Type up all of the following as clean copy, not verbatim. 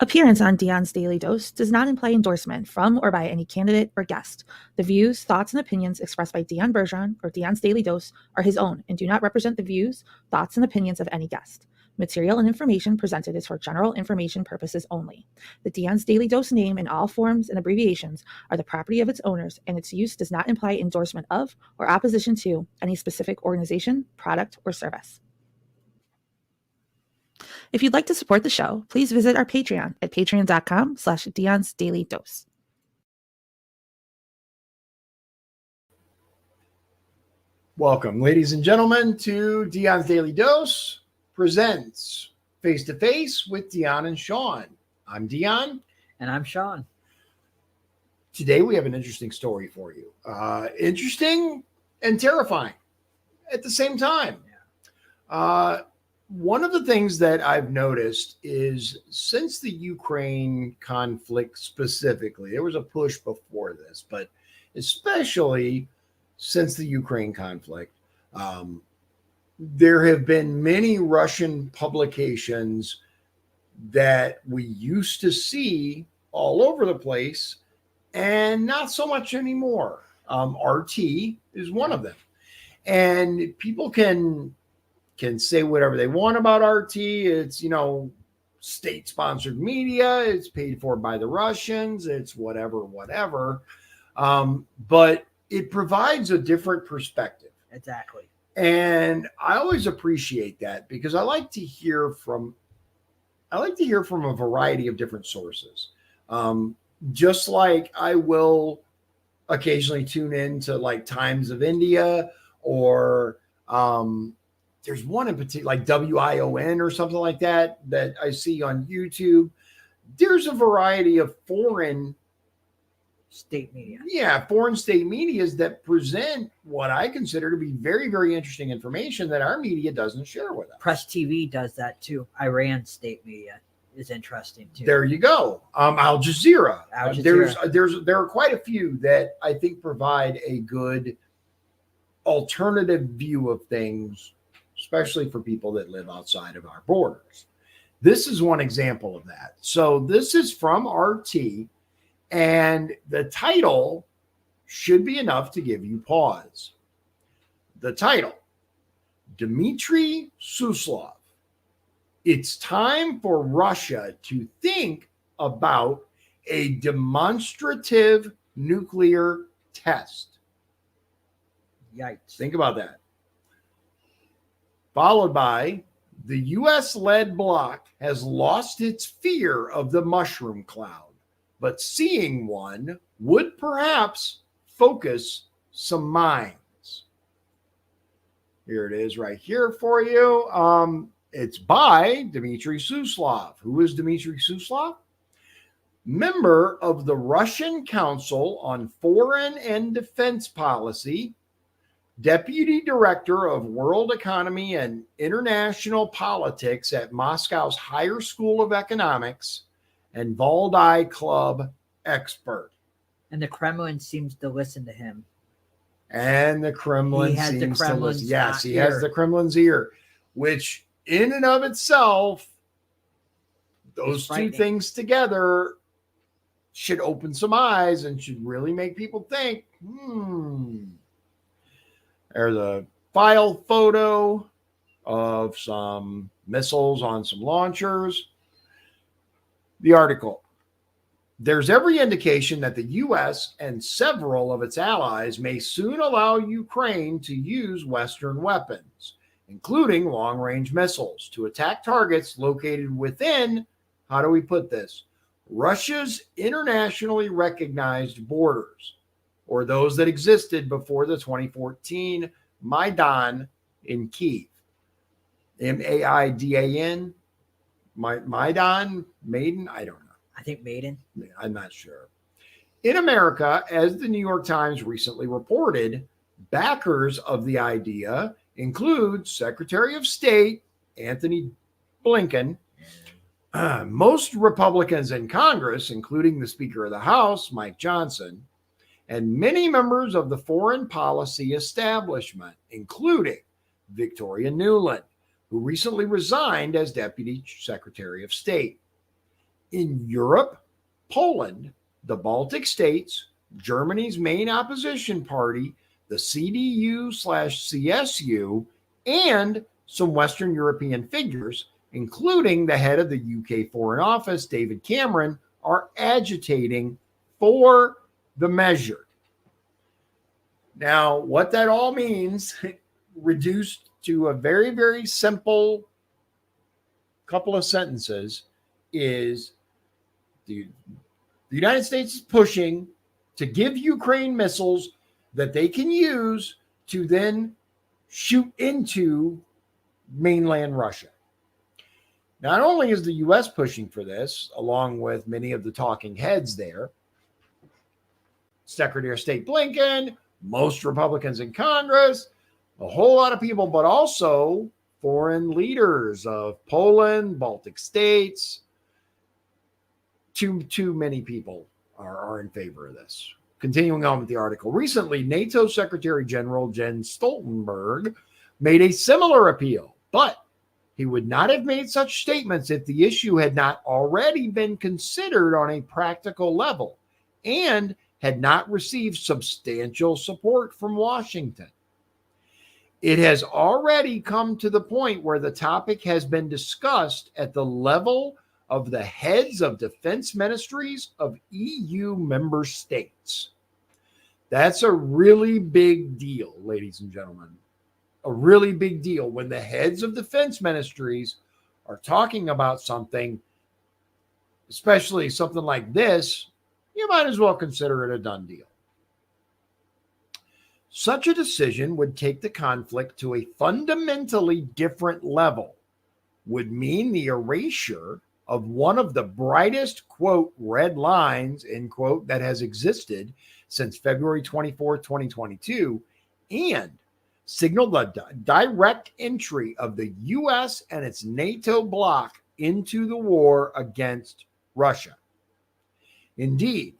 Appearance on Dion's Daily Dose does not imply endorsement from or by any candidate or guest. The views, thoughts, and opinions expressed by Dion Bergeron or Dion's Daily Dose are his own and do not represent the views, thoughts, and opinions of any guest. Material and information presented is for general information purposes only. The Dion's Daily Dose name in all forms and abbreviations are the property of its owners, and its use does not imply endorsement of or opposition to any specific organization, product, or service. If you'd like to support the show, please visit our Patreon at patreon.com/Dion's Daily Dose. Welcome, ladies and gentlemen, to Dion's Daily Dose presents Face to Face with Dion and Shawn. I'm Dion. And I'm Shawn. Today we have an interesting story for you. Interesting and terrifying at the same time. One of the things that I've noticed is since the Ukraine conflict specifically, there was a push before this, but especially since the Ukraine conflict, there have been many Russian publications that we used to see all over the place and not so much anymore. RT is one of them. And people can say whatever they want about RT. It's, state-sponsored media. It's paid for by the Russians. It's whatever. But it provides a different perspective. Exactly. And I always appreciate that because I like to hear from a variety of different sources. Just like I will occasionally tune in to like Times of India or there's one in particular, like WION or something like that I see on YouTube. There's a variety of foreign state media. Yeah, foreign state medias that present what I consider to be very, very interesting information that our media doesn't share with us. Press TV does that too. Iran state media is interesting too. There you go. Al Jazeera. Al Jazeera. There are quite a few that I think provide a good alternative view of things, especially for people that live outside of our borders. This is one example of that. So this is from RT, and the title should be enough to give you pause. The title, Dmitry Suslov. It's time for Russia to think about a demonstrative nuclear test. Yikes. Think about that. Followed by the U.S.-led bloc has lost its fear of the mushroom cloud, but seeing one would perhaps focus some minds. Here it is right here for you. It's by Dmitry Suslov. Who is Dmitry Suslov? Member of the Russian Council on Foreign and Defense Policy, Deputy Director of World Economy and International Politics at Moscow's Higher School of Economics, and Valdai Club expert. And the Kremlin seems to listen to him. And the Kremlin seems to listen. Yes, he has the Kremlin's ear, which in and of itself, those two things together should open some eyes and should really make people think, There's a file photo of some missiles on some launchers. The article. There's every indication that the U.S. and several of its allies may soon allow Ukraine to use Western weapons, including long-range missiles, to attack targets located within, how do we put this, Russia's internationally recognized borders, or those that existed before the 2014 Maidan in Kyiv. Maidan? Maiden? I don't know. I think Maiden. I'm not sure. In America, as the New York Times recently reported, backers of the idea include Secretary of State Anthony Blinken, most Republicans in Congress, including the Speaker of the House, Mike Johnson, and many members of the foreign policy establishment, including Victoria Nuland, who recently resigned as Deputy Secretary of State. In Europe, Poland, the Baltic states, Germany's main opposition party, the CDU/CSU, and some Western European figures, including the head of the UK Foreign Office, David Cameron, are agitating for the measure. Now, what that all means, reduced to a very, very simple couple of sentences, is the United States is pushing to give Ukraine missiles that they can use to then shoot into mainland Russia. Not only is the U.S. pushing for this, along with many of the talking heads there, Secretary of State Blinken, most Republicans in Congress, a whole lot of people, but also foreign leaders of Poland, Baltic states. Too many people are in favor of this. Continuing on with the article. Recently, NATO Secretary General Jens Stoltenberg made a similar appeal, but he would not have made such statements if the issue had not already been considered on a practical level and had not received substantial support from Washington. It has already come to the point where the topic has been discussed at the level of the heads of defense ministries of EU member states. That's a really big deal, ladies and gentlemen. A really big deal when the heads of defense ministries are talking about something, especially something like this. You might as well consider it a done deal. Such a decision would take the conflict to a fundamentally different level, would mean the erasure of one of the brightest, quote, red lines, end quote, that has existed since February 24, 2022, and signal the direct entry of the U.S. and its NATO bloc into the war against Russia. Indeed,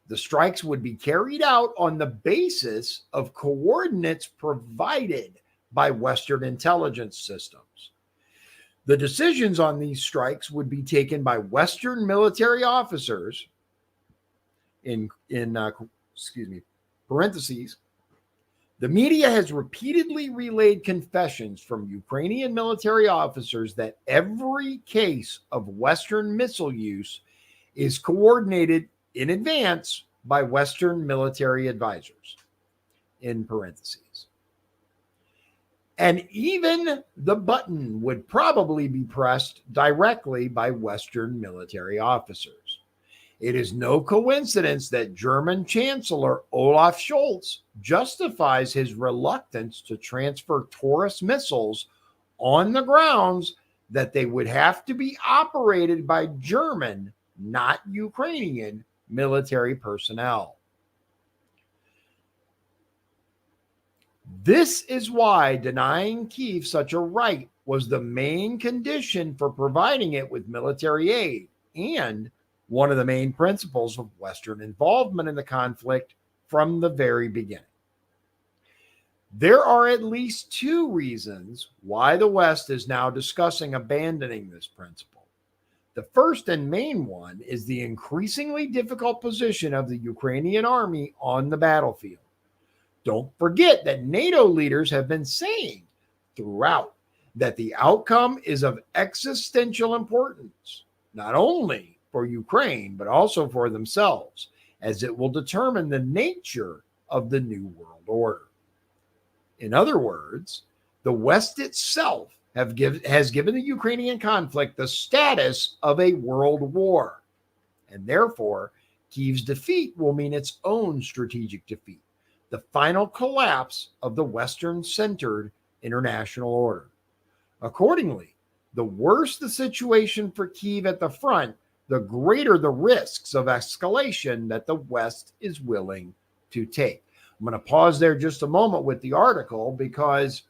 the strikes would be carried out on the basis of coordinates provided by Western intelligence systems. The decisions on these strikes would be taken by Western military officers, parentheses. The media has repeatedly relayed confessions from Ukrainian military officers that every case of Western missile use is coordinated in advance by Western military advisors, in parentheses. And even the button would probably be pressed directly by Western military officers. It is no coincidence that German Chancellor Olaf Scholz justifies his reluctance to transfer Taurus missiles on the grounds that they would have to be operated by German, not Ukrainian, military personnel. This is why denying Kyiv such a right was the main condition for providing it with military aid and one of the main principles of Western involvement in the conflict from the very beginning. There are at least two reasons why the West is now discussing abandoning this principle. The first and main one is the increasingly difficult position of the Ukrainian army on the battlefield. Don't forget that NATO leaders have been saying throughout that the outcome is of existential importance, not only for Ukraine, but also for themselves, as it will determine the nature of the New World Order. In other words, the West itself has given the Ukrainian conflict the status of a world war, and therefore Kyiv's defeat will mean its own strategic defeat, the final collapse of the Western-centered international order. Accordingly, the worse the situation for Kyiv at the front, the greater the risks of escalation that the West is willing to take. I'm going to pause there just a moment with the article because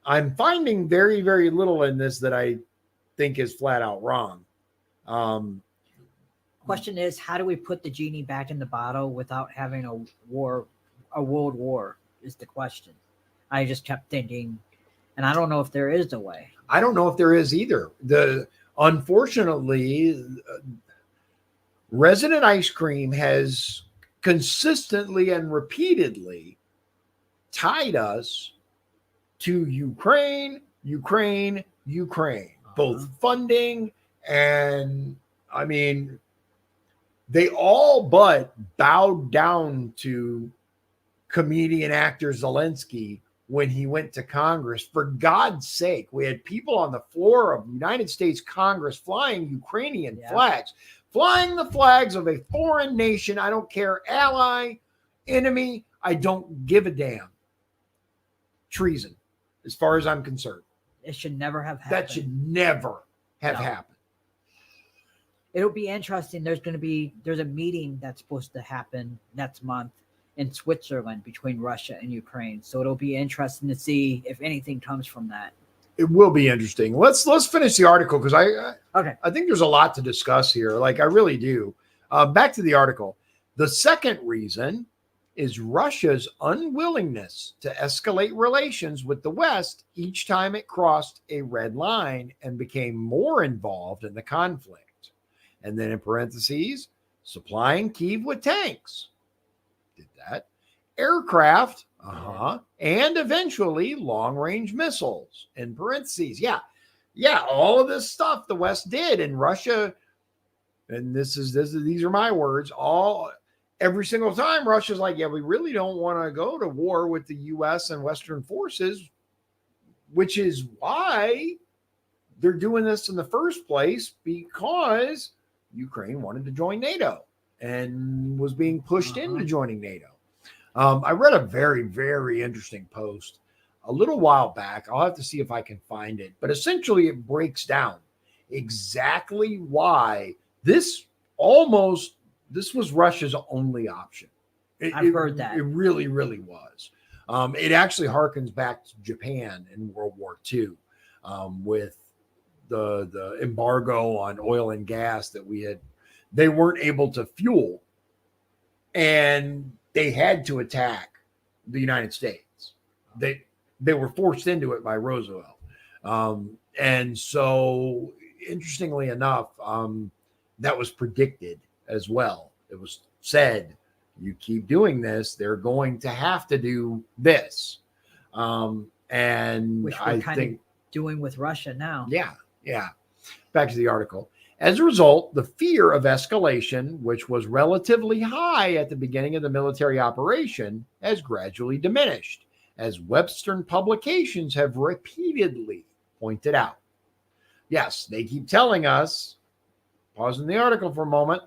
I'm finding very, very little in this that I think is flat out wrong. Question is, how do we put the genie back in the bottle without having a world war is the question. I just kept thinking, and I don't know if there is a way. I don't know if there is either. Unfortunately, Resident Ice Cream has consistently and repeatedly tied us to Ukraine, both funding and, I mean, they all but bowed down to comedian actor Zelensky when he went to Congress. For God's sake, we had people on the floor of United States Congress flying Ukrainian flags, flying the flags of a foreign nation. I don't care, ally, enemy, I don't give a damn. Treason, as far as I'm concerned. It should never have happened. That should never have happened. It'll be interesting. There's a meeting that's supposed to happen next month in Switzerland between Russia and Ukraine. So it'll be interesting to see if anything comes from that. It will be interesting. Let's finish the article because I think there's a lot to discuss here. Like, I really do. Back to the article. The second reason is Russia's unwillingness to escalate relations with the West each time it crossed a red line and became more involved in the conflict. And then in parentheses, supplying Kyiv with tanks. Did that. Aircraft, and eventually long-range missiles, in parentheses. Yeah, all of this stuff the West did, and Russia, and these are my words, every single time Russia's like, yeah, we really don't want to go to war with the U.S. and Western forces, which is why they're doing this in the first place, because Ukraine wanted to join NATO and was being pushed into joining NATO. I read a very, very interesting post a little while back. I'll have to see if I can find it. But essentially, it breaks down exactly why this was Russia's only option. I've heard that. It really, really was. It actually harkens back to Japan in World War II with the embargo on oil and gas that they weren't able to fuel, and they had to attack the United States. They were forced into it by Roosevelt. And so, interestingly enough, that was predicted as well. It was said, you keep doing this, they're going to have to do this. And which we're kind of doing with Russia now. Yeah. Back to the article. As a result, the fear of escalation, which was relatively high at the beginning of the military operation, has gradually diminished, as Western publications have repeatedly pointed out. Yes, they keep telling us, pausing the article for a moment,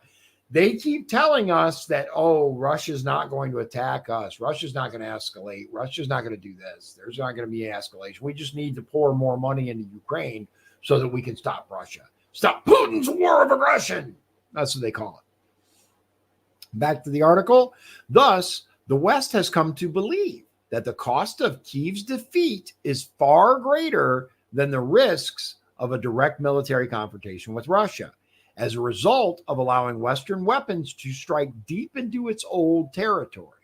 they keep telling us that, Russia's not going to attack us. Russia's not going to escalate. Russia's not going to do this. There's not going to be an escalation. We just need to pour more money into Ukraine so that we can stop Russia. Stop Putin's war of aggression. That's what they call it. Back to the article. Thus, the West has come to believe that the cost of Kyiv's defeat is far greater than the risks of a direct military confrontation with Russia, as a result of allowing Western weapons to strike deep into its old territory.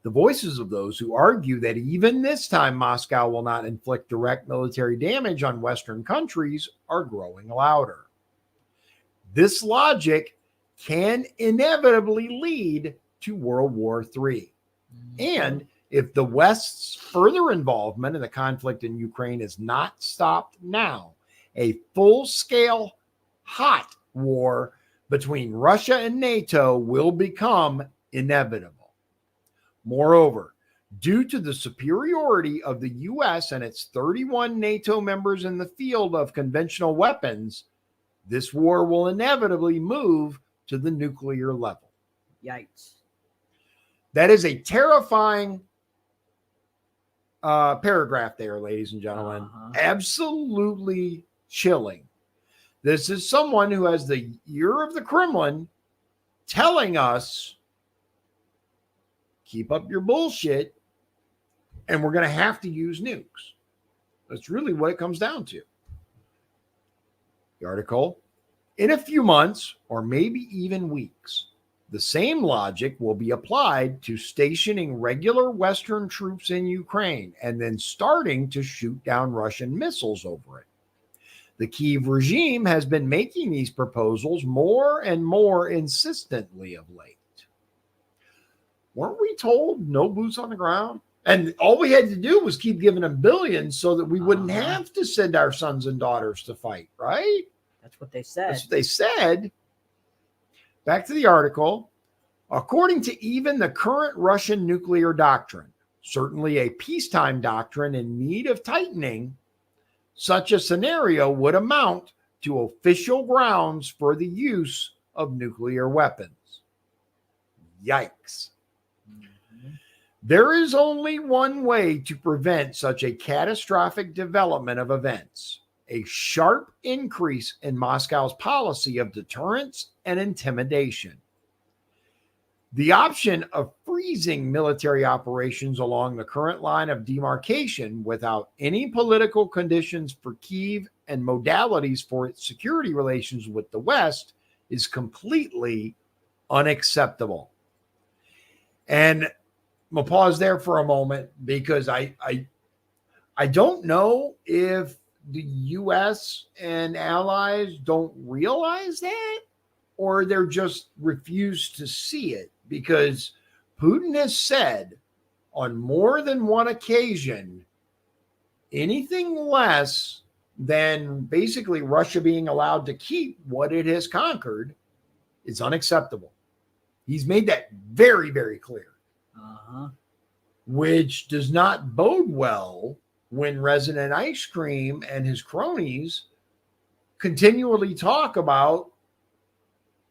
The voices of those who argue that even this time Moscow will not inflict direct military damage on Western countries are growing louder. This logic can inevitably lead to World War III. And if the West's further involvement in the conflict in Ukraine is not stopped now, a full-scale hot war between Russia and NATO will become inevitable. Moreover, due to the superiority of the U.S. and its 31 NATO members in the field of conventional weapons, this war will inevitably move to the nuclear level. Yikes. That is a terrifying paragraph there, ladies and gentlemen. Absolutely chilling. This is someone who has the ear of the Kremlin telling us, keep up your bullshit, and we're going to have to use nukes. That's really what it comes down to. The article, in a few months, or maybe even weeks, the same logic will be applied to stationing regular Western troops in Ukraine and then starting to shoot down Russian missiles over it. The Kyiv regime has been making these proposals more and more insistently of late. Weren't we told no boots on the ground? And all we had to do was keep giving them billions so that we wouldn't have to send our sons and daughters to fight, right? That's what they said. That's what they said. Back to the article. According to even the current Russian nuclear doctrine, certainly a peacetime doctrine in need of tightening, such a scenario would amount to official grounds for the use of nuclear weapons. Yikes. There is only one way to prevent such a catastrophic development of events: a sharp increase in Moscow's policy of deterrence and intimidation. The option of freezing military operations along the current line of demarcation without any political conditions for Kyiv and modalities for its security relations with the West is completely unacceptable. And we'll pause there for a moment because I don't know if the U.S. and allies don't realize that, or they're just refused to see it, because Putin has said on more than one occasion anything less than basically Russia being allowed to keep what it has conquered is unacceptable. He's made that very, very clear. Which does not bode well when Resident Ice Cream and his cronies continually talk about,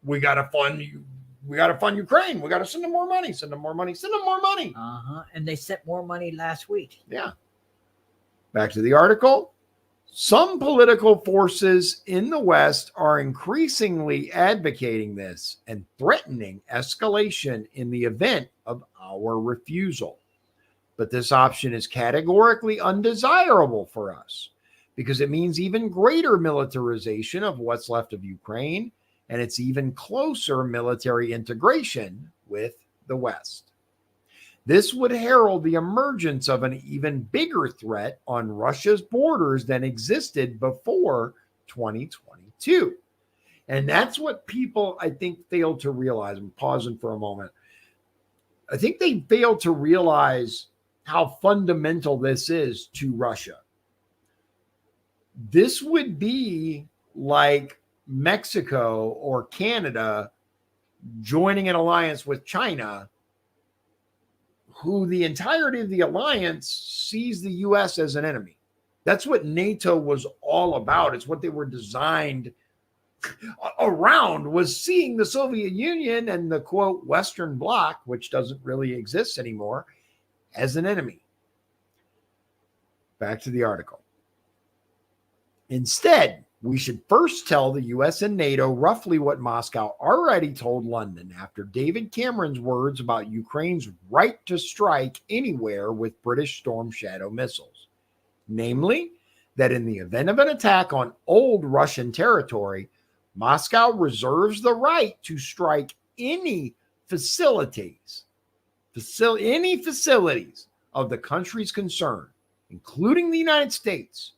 we got to fund Ukraine. We got to send them more money, send them more money, send them more money. And they sent more money last week. Yeah. Back to the article. Some political forces in the West are increasingly advocating this and threatening escalation in the event of our refusal. But this option is categorically undesirable for us because it means even greater militarization of what's left of Ukraine and its even closer military integration with the West. This would herald the emergence of an even bigger threat on Russia's borders than existed before 2022. And that's what people, I think, fail to realize. I'm pausing for a moment. I think they fail to realize how fundamental this is to Russia. This would be like Mexico or Canada joining an alliance with China, who the entirety of the alliance sees the U.S. as an enemy. That's what NATO was all about. It's what they were designed around, was seeing the Soviet Union and the, quote, Western Bloc, which doesn't really exist anymore, as an enemy. Back to the article. Instead, we should first tell the U.S. and NATO roughly what Moscow already told London after David Cameron's words about Ukraine's right to strike anywhere with British Storm Shadow missiles. Namely, that in the event of an attack on old Russian territory, Moscow reserves the right to strike any facilities of the country's concern, including the United States,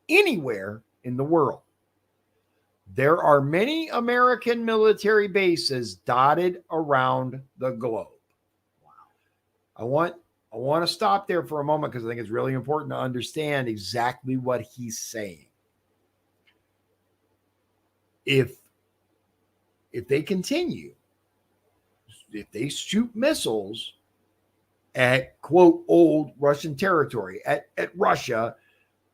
anywhere in the world. There are many American military bases dotted around the globe. Wow. I want to stop there for a moment because I think it's really important to understand exactly what he's saying. If they continue, if they shoot missiles at, quote, old Russian territory, at Russia,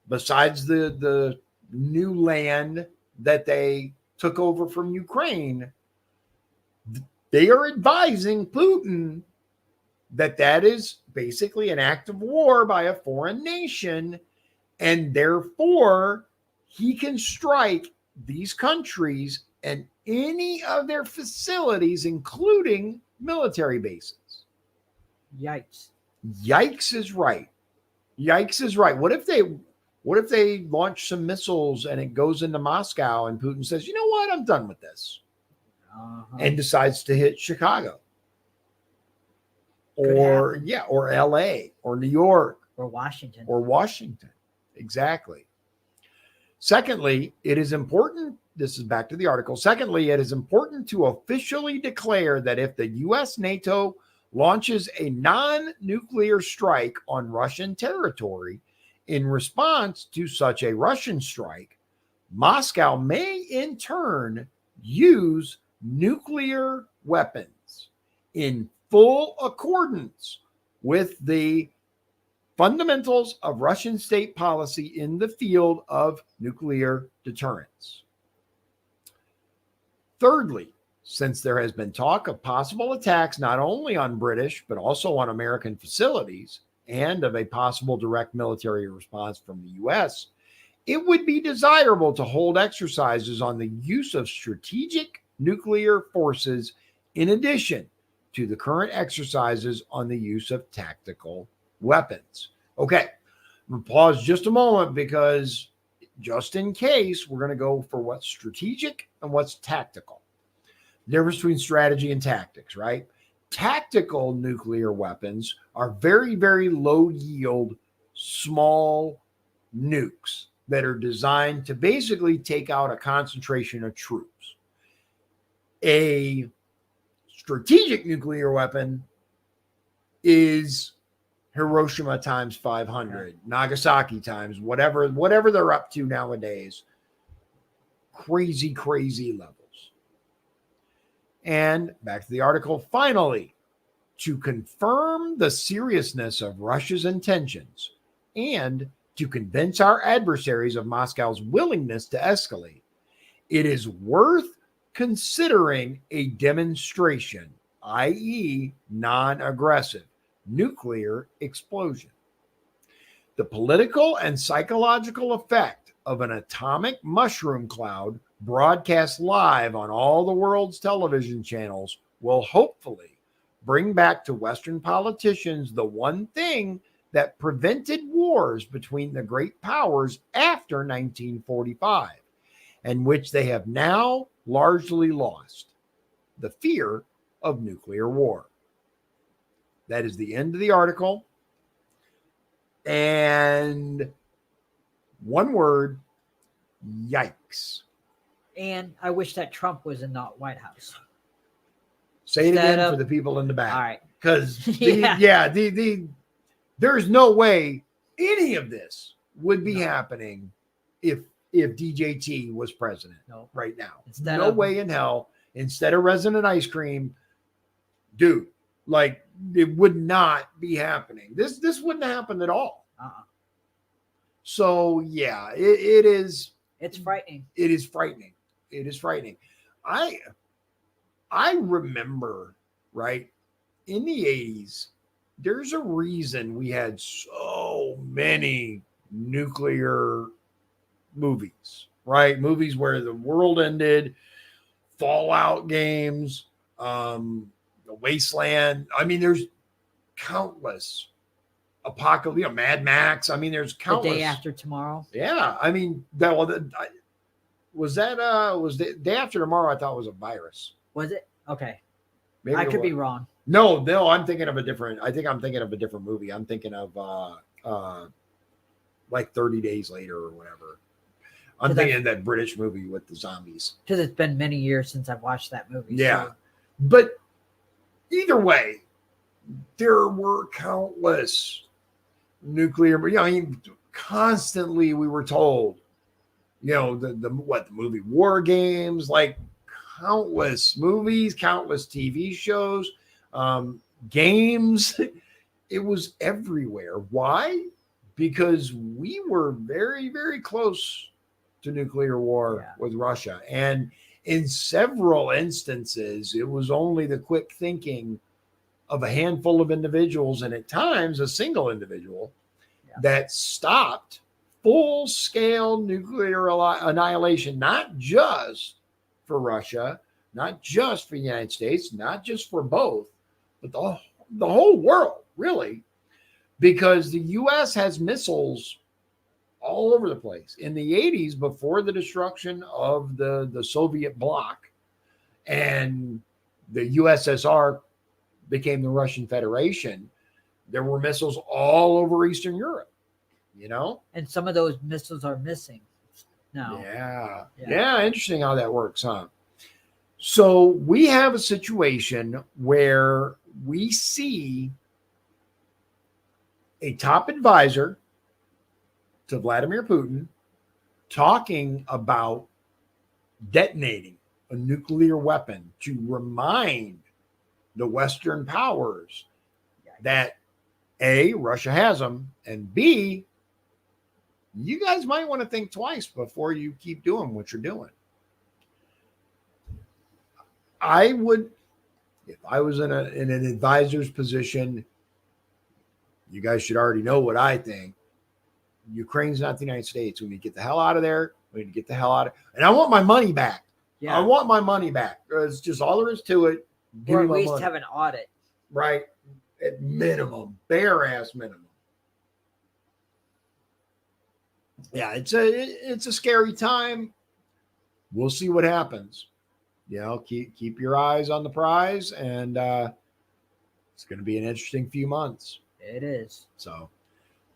besides the new land that they took over from Ukraine, they are advising Putin that is basically an act of war by a foreign nation, and therefore he can strike these countries and any of their facilities, including military bases. Yikes. Yikes is right. Yikes is right. What if they launch some missiles and it goes into Moscow and Putin says, you know what, I'm done with this, and decides to hit Chicago or LA or New York or Washington. Exactly. Secondly, it is important, this is back to the article. Secondly, it is important to officially declare that if the US NATO launches a non-nuclear strike on Russian territory in response to such a Russian strike, Moscow may in turn use nuclear weapons in full accordance with the fundamentals of Russian state policy in the field of nuclear deterrence. Thirdly, since there has been talk of possible attacks not only on British but also on American facilities and of a possible direct military response from the US, it would be desirable to hold exercises on the use of strategic nuclear forces in addition to the current exercises on the use of tactical weapons. Okay, I'm going to pause just a moment because just in case, we're going to go for what's strategic and what's tactical. The difference between strategy and tactics, right? Tactical nuclear weapons are very, very low yield, small nukes that are designed to basically take out a concentration of troops. A strategic nuclear weapon is Hiroshima times 500, Nagasaki times whatever they're up to nowadays. Crazy, crazy levels. And back to the article. Finally, to confirm the seriousness of Russia's intentions and to convince our adversaries of Moscow's willingness to escalate, it is worth considering a demonstration, i.e., non-aggressive, nuclear explosion. The political and psychological effect of an atomic mushroom cloud broadcast live on all the world's television channels will hopefully bring back to Western politicians the one thing that prevented wars between the great powers after 1945, and which they have now largely lost: the fear of nuclear war. That is the end of the article. And one word, yikes. And I wish that Trump was in the White House. Say it again for the people in the back. All right. Because Yeah. there's no way any of this would be happening if DJT was president right now. No way in hell. Instead of resin and ice cream, dude, like, it would not be happening. This wouldn't happen at all. So yeah, it is. It's frightening. It is frightening. It is frightening. I remember, right, in the 80s, there's a reason we had so many nuclear movies, right? Movies where the world ended, Fallout games, The Wasteland. I mean, there's countless apocalypse, Mad Max. I mean, there's countless. The Day After Tomorrow. Yeah, I mean, was the Day After Tomorrow? I thought was a virus. Was it? Okay, Maybe I could be wrong. No, I'm thinking of a different. I think I'm thinking of a different movie. I'm thinking of like 30 Days Later or whatever. I'm thinking of that British movie with the zombies. Because it's been many years since I've watched that movie. Yeah, so. But either way, there were countless nuclear. I mean, constantly we were told, the movie War Games, like countless movies, countless TV shows, games. It was everywhere. Why? Because we were very, very close to nuclear war with Russia. And in several instances, it was only the quick thinking of a handful of individuals, and at times a single individual, that stopped full-scale nuclear annihilation, not just for Russia, not just for the United States, not just for both, but the whole world, really, because the U.S. has missiles all over the place. In the 80s, before the destruction of the Soviet bloc and the USSR became the Russian Federation, there were missiles all over Eastern Europe, And some of those missiles are missing. now. Yeah, interesting how that works, huh? So we have a situation where we see a top advisor to Vladimir Putin talking about detonating a nuclear weapon to remind the Western powers that A, Russia has them, and B, you guys might want to think twice before you keep doing what you're doing. I would, if I was in an advisor's position, you guys should already know what I think. Ukraine's not the United States. We need to get the hell out of there. We need to get the hell out of, and I want my money back. Yeah. I want my money back. It's just all there is to it. Or at least have an audit. Right. At minimum, bare ass minimum. Yeah, it's a scary time. We'll see what happens. You know, keep your eyes on the prize, and it's going to be an interesting few months. It is. So,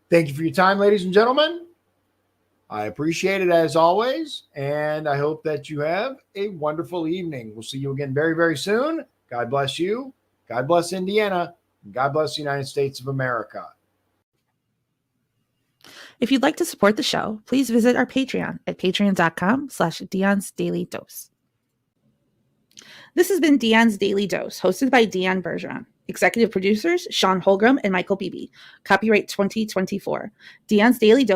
thank you for your time, ladies and gentlemen. I appreciate it as always, and I hope that you have a wonderful evening. We'll see you again very, very soon. God bless you. God bless Indiana. And God bless the United States of America. If you'd like to support the show, please visit our Patreon at patreon.com/Dion's Daily Dose. This has been Dion's Daily Dose, hosted by Dion Bergeron. Executive producers, Shawn Holgram and Michael Beebe. Copyright 2024. Dion's Daily Dose